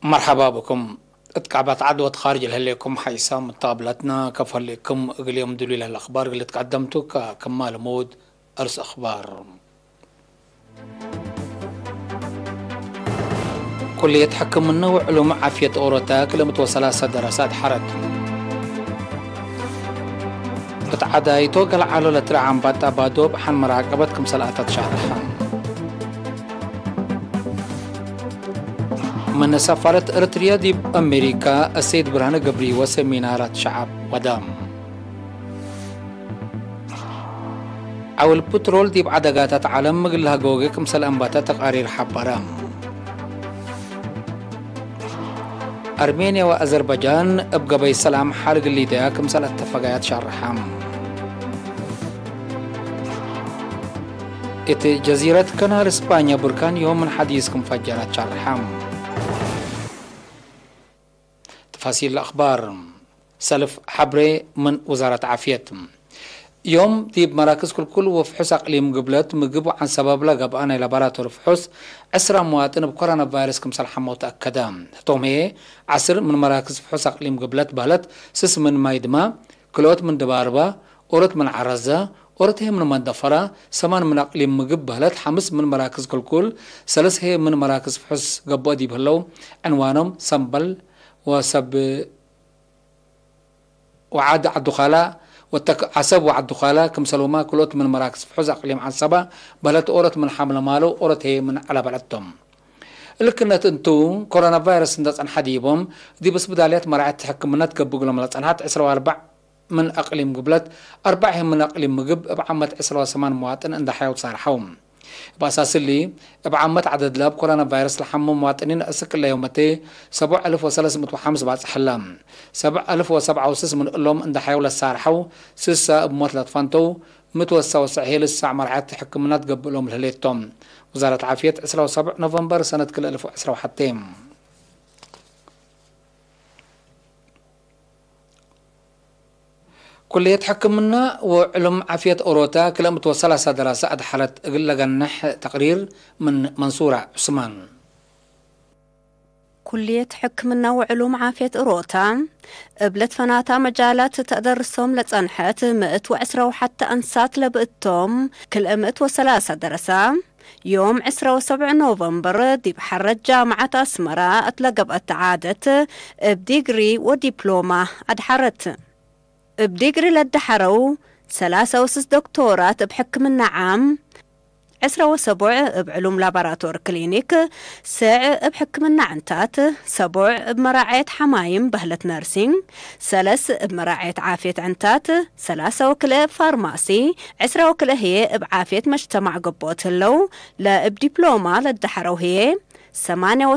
مرحبا بكم. اتكعبت عدوى خارج الهليكم حيسام طابلتنا كفر لكم اليوم دليل الأخبار اللي تقدمتوا ككمال مود أرس أخبار. كلية حكم النوع علوم عافية أوروتاك لمتوصلة دراسات حرد بتعدى يتوقع على لترعام باتا بادو بحن مراقبتكم سلاتة شهرها من سفارة إريتريا دي أمريكا السيد برهان قبري وسمينارات شعب ودام أو البترول دي بعدقات عالم مقلها قوقكم سلأنباتا تقارير حبارام أرمينيا وأذربيجان أبقى بي السلام حارق اللي دياكم سل اتفاقيات شرحام جزيرة كنار إسبانيا بركان يوم من حديثكم فجرات شرحام. تفاصيل الأخبار. سلف حبري من وزارة عافيتهم يوم ديب مراكز كل وفحص أقليم قبلت مقبو عن سبب لقب أنا لابراتور فحص أسرى مواطن بكورونا فيروس كم صلحة متأكدة توم هي عصر من مراكز فحص أقليم قبلت بلت سس من مايدما كلوت من دباربا أورت من عرزة أورت هي من مندفرة سمان من أقليم مقب بلت حمس من مراكز كل سلس هي من مراكز فحص قبو دي بهلو عنوانهم سنبل وسب وعاد الدخلاء عصب وعد دخالة كم سلوما كلوت من مراكز فحوز أقليم عصبة بلت أورت من حمل مالو أورت هي من على بلدتهم لكنت انتو كورونا فيروس ندس عن حديبهم دي بس بداليات مرعات تحكم منات قبو قلم لطعنات 24 من أقليم قبلت 4 من أقليم مقب بعمة 28 مواطن عند حياة صارحهم بأساس اللي بعمت عدد لاب كورونا فيروس لحمو مواطنين أسك اللي يومتي 7305 بعد حلام 7007 من قلهم عند حيولا السارحو سيسا بموت لطفانتو متوسع وسعهيل الساعة مرعات تحكم منات قبلهم لهليتهم وزارة العافية 27 نوفمبر سنة كل 2021. كلية حكمنا وعلم عافية أوروتا كلا متوصلة دراسة أدحلت لجنح تقرير من منصورة عثمان. كلية حكمنا وعلوم عافية أوروتا قبلت فناتا مجالات تدرسهم لتنحت 110 وحتى أنسات لبقتهم كل 103 دراسة يوم 27 نوفمبر دي بحرة جامعة أسمرة أتلقبت عادة بديجري ودبلومة أدحرت بديجري لدحرو 3 دكتورات بحكم النعام 17 بعلوم لابراتور كلينيك ساع بحكم النعنتات 7 بمراعية حمايم بهلة نيرسينج 3 بمراعية عافية عنتات 3 وكله فارماسي 10 وكله هي بعافية مجتمع قبوت اللو لا بدبلومة لدحرو هي 8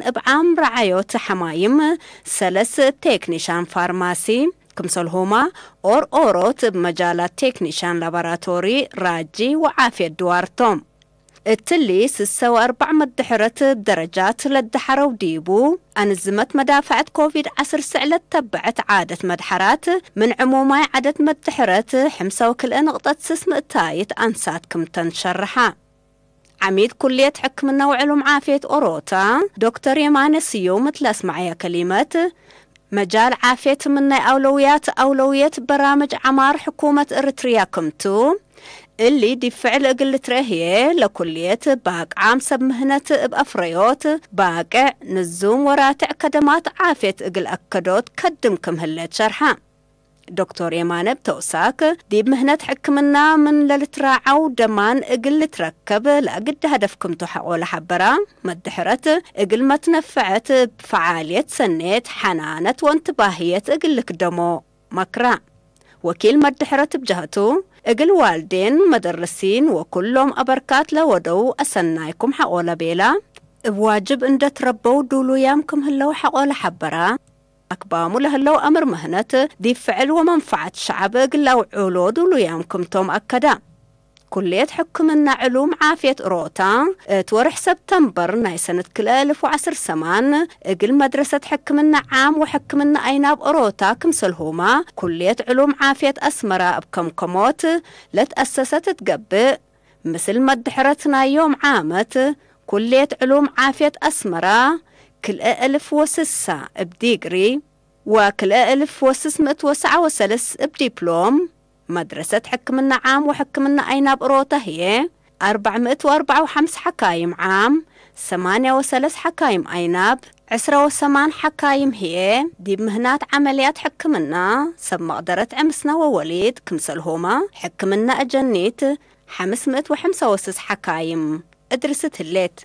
بعام رعاية حمايم 3 تكنيشان فارماسي كمسلهما أوروت بمجالات تكنيشان لابراتوري راجي وعافية دوارتهم التلي 4 مدحرت بدرجات للدحر وديبو أنزمت مدافعة كوفيد 10 سعلت تبعت عادة مدحرات من عموما عدد مدحرت 5 وكل نقطة 6 تايت أنسات كم تنشرحا. عميد كلية حكمنا وعلوم عافية أوروتا دكتور يمان سيو مثل اسمعي كلمات مجال عافية من أولويات برامج عمار حكومة إريتريا كمتو اللي دي فعل قلت رهيه لكلية باق عام سب مهنة بأفريوت باقع نزوم وراتع كدمات عافية اقل أكدوت كدمكم هلت شرحا. دكتور يمان بتوساك دي بمهنة حكمنا من للتراعو دمان اقل تركب لأقد هدفكم تحقول حبرا مدحرت اقل ما تنفعت بفعالية سنة حنانة وانتباهية اقل كدمو مكرا. وكيل مدحرت بجهته اقل والدين مدرسين وكلهم أبركات لودو أسنايكم حقول بيلا بواجب ان تربو دولو يامكم هلو حقول حبرا أكبامو لهلو أمر مهنة دي فعل ومنفعة الشعب قلو علود وليامكم توم أكدا. كلية حكمنا علوم عافية أوروتا تورح سبتمبر ناي سنة كل 1010 سمان قل مدرسة حكمنا عام وحكمنا أيناب أوروتا كمسلهما كلية علوم عافية أسمرة بكمكموت لتأسست تقبئ مثل مدحرتنا يوم عامت كلية علوم عافية أسمرة كل 1006 بديجري وكل 1609 بدبلوم. مدرسة حكمنا عام وحكمنا أيناب أروتا هي 454 حكايم عام، 38 حكايم أيناب، 28 حكايم هي دي مهنات عمليات حكمنا سب مقدرة عمسنا ووليد كمسلهما حكمنا أجنيت 565 حكايم ادرست الليت.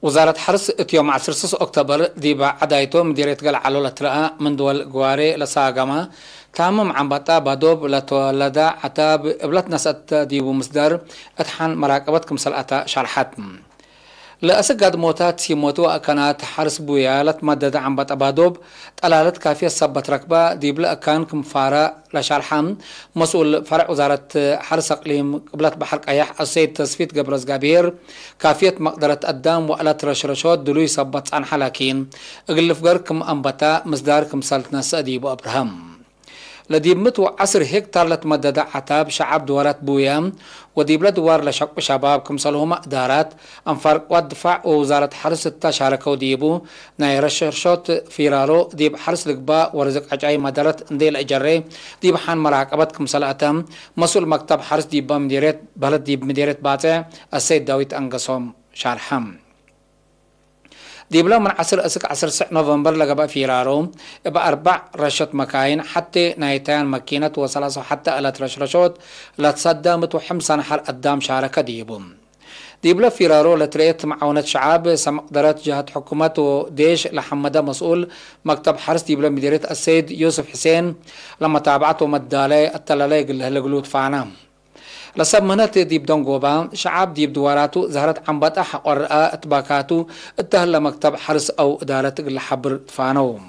وزارة حرس اتيوم 16 أكتوبر دي بعدايتو مديرية قلع علولة رأى من دول قواري لساقما تامم عن بطا بادوب لتولدا عتاب ابلت نسأت ديبو مصدر اتحان مراقبتكم سلأتا شرحاتم لأسقاد موتات سيموتو أكانات حرس بويا لتمدد عن بطا بادوب تلالت كافية صبت ركبة ديبل أكان كمفارة لشرحام مسؤول فرع وزارة حرس اقليم قبلت بحر قياح السيد تصفيت قبرز قابير كافية مقدرة قدام وقلت رشرشوت دلوي صبت عن حلاكين اقلف قركم انبتا مصداركم سالتنا سأديبو أبرهام لديب متو 10 هكتار لتمدد عتاب شعب دوارات بويام وديب دوار لشق شباب كمسلهم إدارات أنفرق والدفاع ووزارة حرس التشاركوا ديبو ناي رشرشوت فيرارو ديب حرس لقباء ورزق عجاي مدارت انديل اجري ديب حان مراقبت كمسلاتم مسؤول مكتب حرس ديب مديريت بلد ديب مديريت باتع السيد داويت أنقصهم شارحم ديبلا من 10 نوفمبر لقبا فيرارو ابا 4 رشت مكاين حتى نايتان مكينة وصلاصو حتى ألت رشرشوت لتصدمت وحمسان حر قدام شاركة ديبوم ديبلا فيرارو لتريت معاونة شعاب سمقدرات جهة حكومة وديش لحمد مسؤول مكتب حرس ديبلا مديرية السيد يوسف حسين لما تابعته مدالي التلالي قلوت فانا لسب منات ديب دونغوبا شعب ديب دواراتو زهرت عم بطح قرأ اتباكاتو اتهل مكتب حرس او ادارة الحبر فانو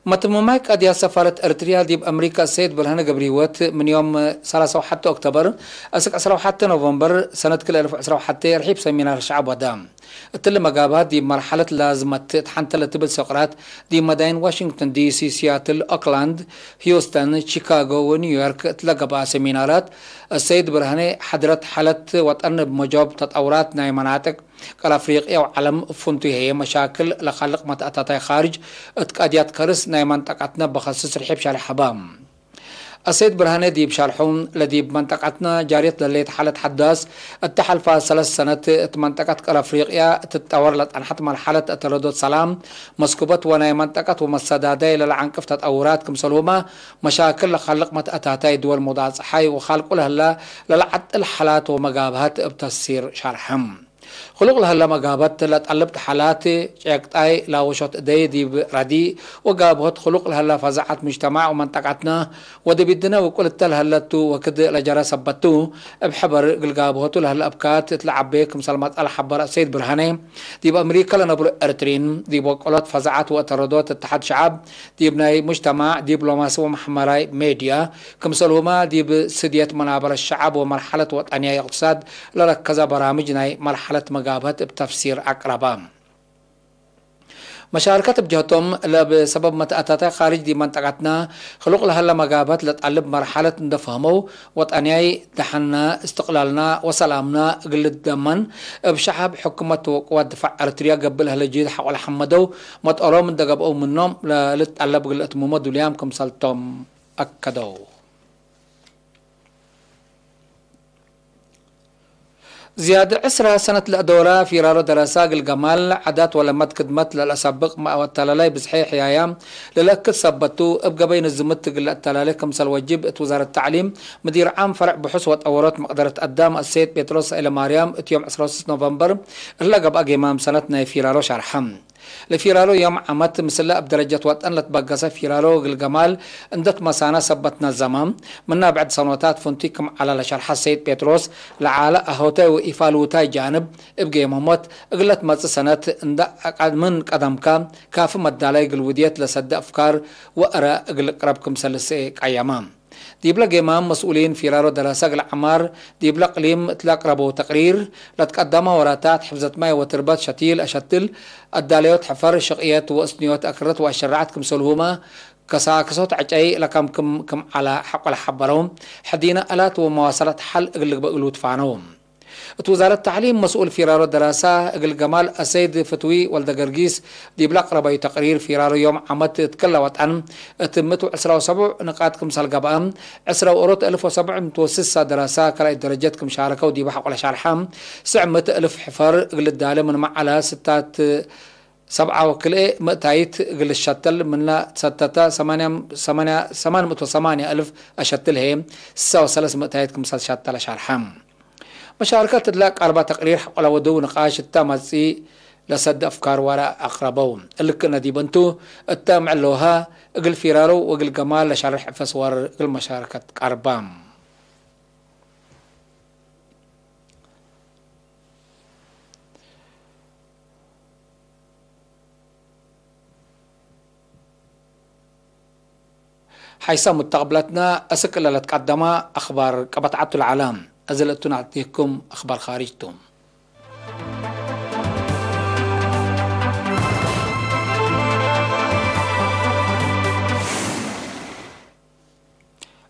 متمماك اديا سفارة ارتريا ديب امريكا السيد برهان قبريوت من يوم 3 حتى اكتوبر اسك 10 حتى نوفمبر سنة كل 10 حتى يرحيب سمينار الشعب ودام التل مقابات دي مرحلة لازمت تحنت لتبل سقرات دي مدائن واشنطن دي سي سياتل اوكلاند هيوستن شيكاغو ونيويورك تلقى سمينارات السيد برهاني حضرت حالة وطن بمجاب تطورات ناي مناطق كالافريقيا وعالم فنتي هي مشاكل لخلق متأتاتي خارج اتقاديات كرس ناي منطقتنا بخصوص رحيب شارع حبام السيد برهاني ديب شارحون لديب منطقتنا جارية لليت حالة حداث التحالفة 3 سنة منطقة كالافريقيا تتطور لتنحط مرحلة التردد سلام مسكوبات وناي منطقة ومساداتي للعنكف تطورات كمسلومة مشاكل لخلق متأتاتي دول مضاد صحي وخلق لها للعد الحالات ومقابهات بتسير شرحهم خلق لها لما قابت لتقلبت حالاتي شاكتاي لاوشوت دي دي ردي وقابت خلق لها فزعت مجتمع ومنطقتنا ودي بدنا وكل التل هلتو وكد لجرى سبتو بحبر قابوتو لها الابكات تلعب بيك مسلمات الحبر السيد برهاني دي بامريكا لنبر ارترين دي بقولات فزعت وترددات اتحاد شعب دي بناي مجتمع دبلوماسي ومحمراي ميديا كمسلوما دي بسدية منابر الشعب ومرحلة وطنية اقتصاد لركز برامجنا مرحلة مقابات بتفسير أقربام مشاركة بجهتهم بسبب متأتات خارج دي منطقتنا خلق لها مقابات لتقلب مرحلة ندفهمو وطنياي دحنا استقلالنا وسلامنا قل الدمن بشعب حكومة وقوات دفاع ارتريا قبلها لجيد حول حمدو متقروا من دقبقوا منهم لتقلب قل اتمومو دوليامكم سلطم أكدو زيادة 10 سنة الدورة في رارو دراساق الجمال عادات ولمت كدمت للأسابق مع التلالي بصحيح يايام للأكد سبتو ابقى بين الزمت التلالي كمسال وجب وزارة التعليم مدير عام فرع بحوث وتطورات مقدرة قدام السيد بيتروس إلى مريم يوم 16 نوفمبر اللقب بقى إمام سنتنا في رارو شرحم لفيرارو يوم عمت مسلا بدرجة وطن لتبقى فيرارو الجمال اندت مسانا سبتنا الزمام منا بعد سنوات فنتيكم على لشرح السيد بيتروس لعالة اهوتاي وإفالوتاي جانب ابقى مهمت اقلت مز سنة من قدمك كاف مدالي قلوديت لسد افكار وارى اقل قربكم سلسي قيامام ديبلا جمام مسؤولين في رارو دراسة الأعمار ديبلا قليم اطلاق ربو تقرير لتقدمها وراتات حفظت ماء وتربات شتيل أشتل الداليوت حفر الشقيات وأسنيوت أكرت وأشرعت كمسلهما كسوت عجاي لكم كم على حق الحبرهم حدينا ألات ومواصلات حل اغلق بقلوت فانوم وزارة التعليم مسؤول فرار الدراسة اقل جمال السيد فتوي والد قرقيس دي بلا قربي تقرير فرار يوم عمد تكلوت عن اتمتوا 17 نقاط كمسال قبام 10,007 متوسسة دراسة كلا درجات كمشاركة ودي بحق ولا شارحام 900,000 حفر اقل الدالة من معلا 7 وكل متايت قل الشتل من لا 808,000 أشتل هي 3 متايت كمسال شتل شارحام مشاركة تدلاك 4 تقرير حق ودو نقاش التامسي لسد أفكار وراء أقربون اللي كنا دي بنتو التام علوها اقل فيرارو واقل جمال لشارح فسوار اقل مشاركة أربام حيث متقبلتنا أسكال لتقدم أخبار قبطعة العالم أزلت نعطيكم أخبار خارجتم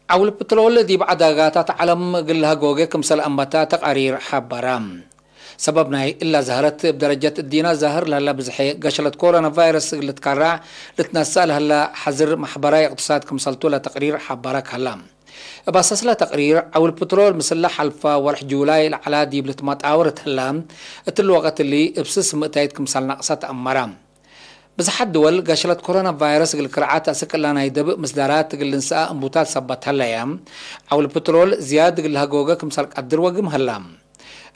عول البترول دي بعد غاتات علم قلها جوجي كمسل أمبتا تقارير حبرام سببنا إلا زهرت بدرجة الدينا زهر لهلا بزحي قشلت كورونا فيروس اللي تكرع لتنسال هلا حزر محبراي اقتصاد كمسلتو لتقرير حبراك هلا باساس لا تقرير او البترول مسلح حلفا ورح جولاي على دي بلتمات اورت هلام الوقت اللي ابسس متايت كمسال نقصت امرام بزحد دول قاشلت كورونا فيروس الكرعات اسكلانا يدب مسدارات الانساء انبوتات سبت هلايام او البترول زياد قلها جوجا كمسال قدر وقم هلام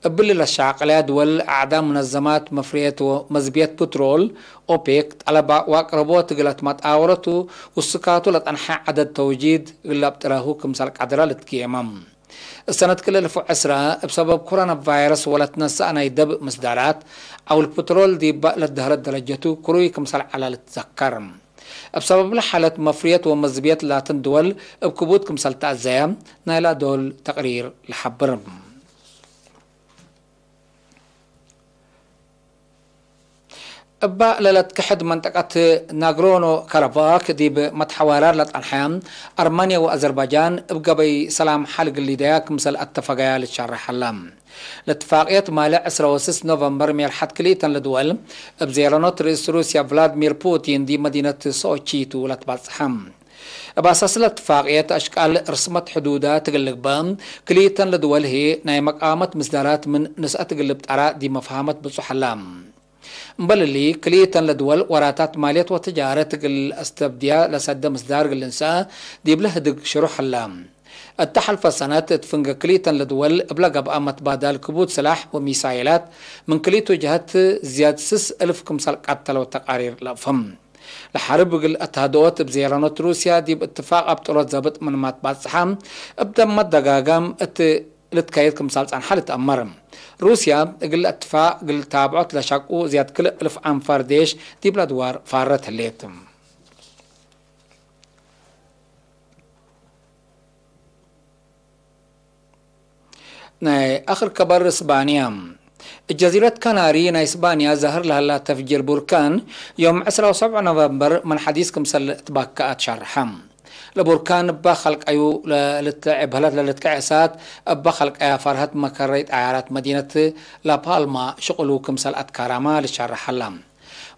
قبل الشعقلية دول أعدام منظمات مفريات ومزبيات بترول أوبيك طلب وأقربوت قلت متآورته والسكاتو لتنحى عدد توجيد قلت بتراهو كمسال قدرة لتكيمم السنة كل الفو عسرة بسبب كورونا فيروس ولتنسأنا يدب مصدارات أو البترول دي بقى للدهرة درجته كروي كمسال على لتذكرم بسبب لحالة مفريات ومزبيات لاتن دول بكبوت كمسال تأزيام نايلا دول تقرير لحبرم أبا للت كحد منطقة ناغرونو كاراباخ دي بمتحوارات لتنحيام أرمانيا وأذربيجان ابقى بي سلام حلق اللي داك مثل اتفاقية للشرح حلام الاتفاقيات مالع 6 نوفمبر مير حد كليتن لدول بزيارانات رئيس روسيا فلاديمير بوتين دي مدينة سوتشيتو لتبالصحام بأساس الاتفاقيات أشكال رسمت حدودات تقلق بام كليتن لدول هي ناي مقامة مصدارات من نسأة تقلب تعراء دي مفهمة بصحلام بل اللي كليتن لدول وراتات ماليات وتجارة الاستبدية لسد مصدار الإنسان دي بلهدق شروح اللام التحالف السنة تفنق كليتن لدول بلغ بقامت بدل كبوت سلاح وميسايلات من كليتو جهات زياد 6,000 كمسال قتل وتقارير لفهم لحرب الاتهادوات بزيارانات روسيا دي باتفاق ابطولات زابط من مطبعات صحام ابدا مدقاقام لتكايد كمسال عن حالة أمرم روسيا قل اتفاق قل تابعت لشاقو زياد كل 1000 عام فارديش دي بلادوار فارت الليتم ناي آخر كبر إسبانيا الجزيرة كناري نا إسبانيا ظهر لها تفجير بركان يوم 7 نوفمبر من حديث كمسل تباكات شرحم لبركان بخلق أيو لتعبهلت للتكعسات بخلق أيا فرهت مكريت عيارات مدينة لابالما شغلو كمسل أتكارما لشرح اللام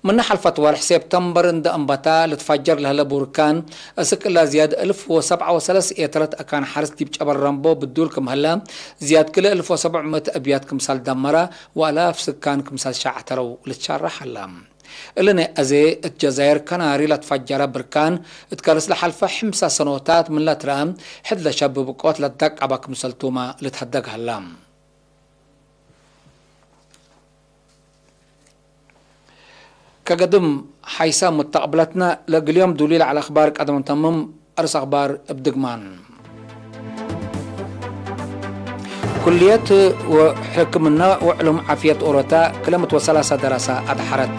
من نحل فتوى حساب تنبر اند انبتا لتفجر لها لبركان اسك الله زياد 1037 ايترت اكان حرس دي بجبر رامبو بدول كم هلا زياد كل 1700 ابيات كمسال دمرة والاف سكان كمسال شعترو لتشرح اللام إلنا أزي الجزائر كناري لتفجر بركان اتكرس لحلفة 5 سنوات من لا ترام حد لشاب بقوت لتدق عباك مسلتوما لتهدق هلام كقدم حيث متقبلتنا لقليوم دليل على أخبارك قدم تمم أرس أخبار بدقمان كلية وحكمنا وعلوم عافية أوروتا كلمة وثلاثة دراسة أدحرت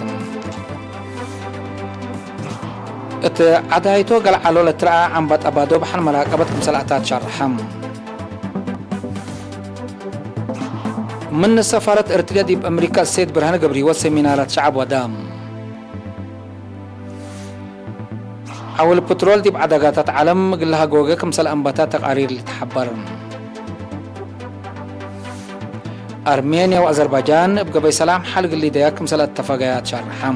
عدايتو قال علو لترعى عن بات أبادو بحن ملاقبت مسلاتات شرحم من سفارة ارتليا دي بأمريكا السيد برهان قبري وسيمينارات شعب ودام أول البترول دي بعدقات عالم قلها جوجا كمسل أنباتات تقارير اللي تحبر أرمينيا وأذربيجان بقى بسلام حلق اللي دياك كمسل اتفاقيات شرحم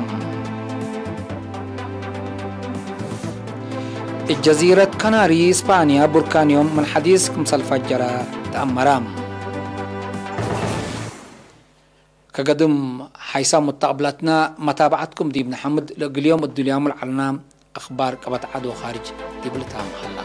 الجزيرة كناري إسبانيا بركانيوم من حديث كمسل فجرة تأمرام كقدم حيسام متقبلتنا متابعتكم دي ابن حمد اليوم الدنيا العلنام أخبار قبط عدو خارج دي بلتها محلة